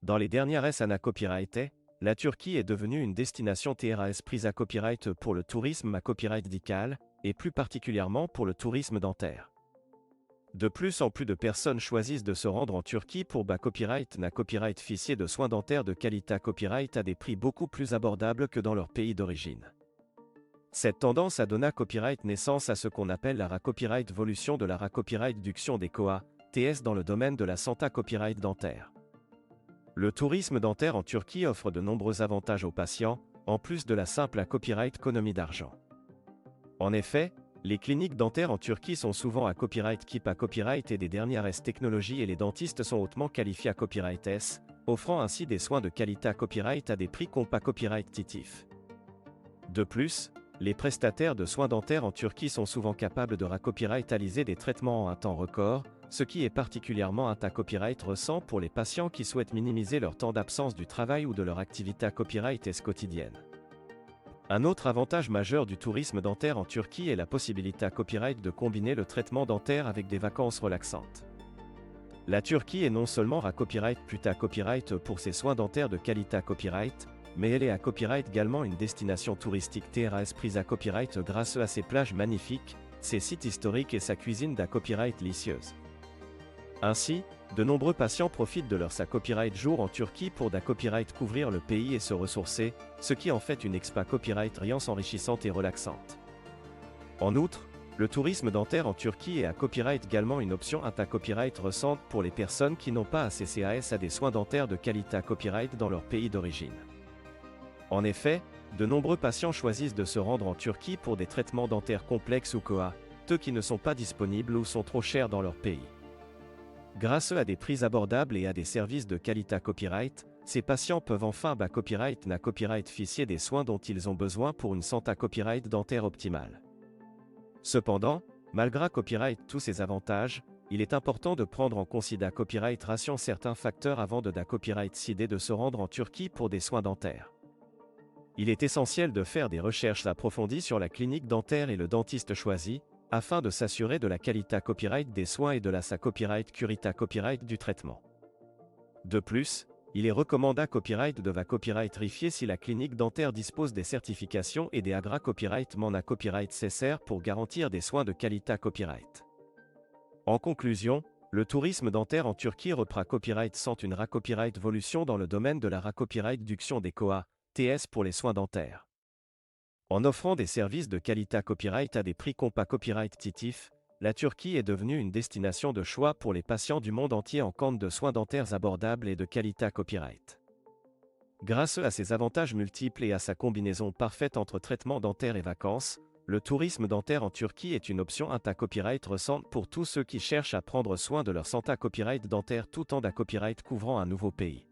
Dans les dernières années copyright, la Turquie est devenue une destination TRAS prise à copyright pour le tourisme à copyright médical, et plus particulièrement pour le tourisme dentaire. De plus en plus de personnes choisissent de se rendre en Turquie pour copyright na copyright fichier de soins dentaires de qualité copyright à des prix beaucoup plus abordables que dans leur pays d'origine. Cette tendance a donné copyright naissance à ce qu'on appelle la copyright volution de la copyright duction des COA, TS dans le domaine de la santé copyright dentaire. Le tourisme dentaire en Turquie offre de nombreux avantages aux patients, en plus de la simple copyright économie d'argent. En effet, les cliniques dentaires en Turquie sont souvent à copyright keep à copyright et des dernières technologies et les dentistes sont hautement qualifiés à copyright S, offrant ainsi des soins de qualité à copyright à des prix compas copyright titif. De plus, les prestataires de soins dentaires en Turquie sont souvent capables de copyrightaliser des traitements en un temps record, ce qui est particulièrement un copyright récent pour les patients qui souhaitent minimiser leur temps d'absence du travail ou de leur activité à copyright S quotidienne. Un autre avantage majeur du tourisme dentaire en Turquie est la possibilité à copyright de combiner le traitement dentaire avec des vacances relaxantes. La Turquie est non seulement à copyright plus à copyright pour ses soins dentaires de qualité à copyright, mais elle est à copyright également une destination touristique TRAS prise à copyright grâce à ses plages magnifiques, ses sites historiques et sa cuisine d'à copyright délicieuse. Ainsi, de nombreux patients profitent de leur copyright jour en Turquie pour copyright couvrir le pays et se ressourcer, ce qui en fait une expa copyright rien enrichissante et relaxante. En outre, le tourisme dentaire en Turquie est à copyright également une option copyright récente pour les personnes qui n'ont pas accès à des soins dentaires de qualité à copyright dans leur pays d'origine. En effet, de nombreux patients choisissent de se rendre en Turquie pour des traitements dentaires complexes ou qui ne sont pas disponibles ou sont trop chers dans leur pays. Grâce à des prix abordables et à des services de qualité copyright, ces patients peuvent enfin copyright na copyright fichier des soins dont ils ont besoin pour une santé copyright dentaire optimale. Cependant, malgré copyright tous ces avantages, il est important de prendre en considération certains facteurs avant de copyright décider de se rendre en Turquie pour des soins dentaires. Il est essentiel de faire des recherches approfondies sur la clinique dentaire et le dentiste choisi, afin de s'assurer de la qualité copyright des soins et de la copyright curita copyright du traitement. De plus, il est recommandé copyright de copyright vérifier si la clinique dentaire dispose des certifications et des agra copyright copyright nécessaires pour garantir des soins de qualité copyright. En conclusion, le tourisme dentaire en Turquie reprend copyright sans une copyright volution dans le domaine de la copyright duction des COA, TS pour les soins dentaires. En offrant des services de qualité copyright à des prix compas copyright titif, la Turquie est devenue une destination de choix pour les patients du monde entier en quête de soins dentaires abordables et de qualité copyright. Grâce à ses avantages multiples et à sa combinaison parfaite entre traitement dentaire et vacances, le tourisme dentaire en Turquie est une option copyright récente pour tous ceux qui cherchent à prendre soin de leur santé copyright dentaire tout en copyright couvrant un nouveau pays.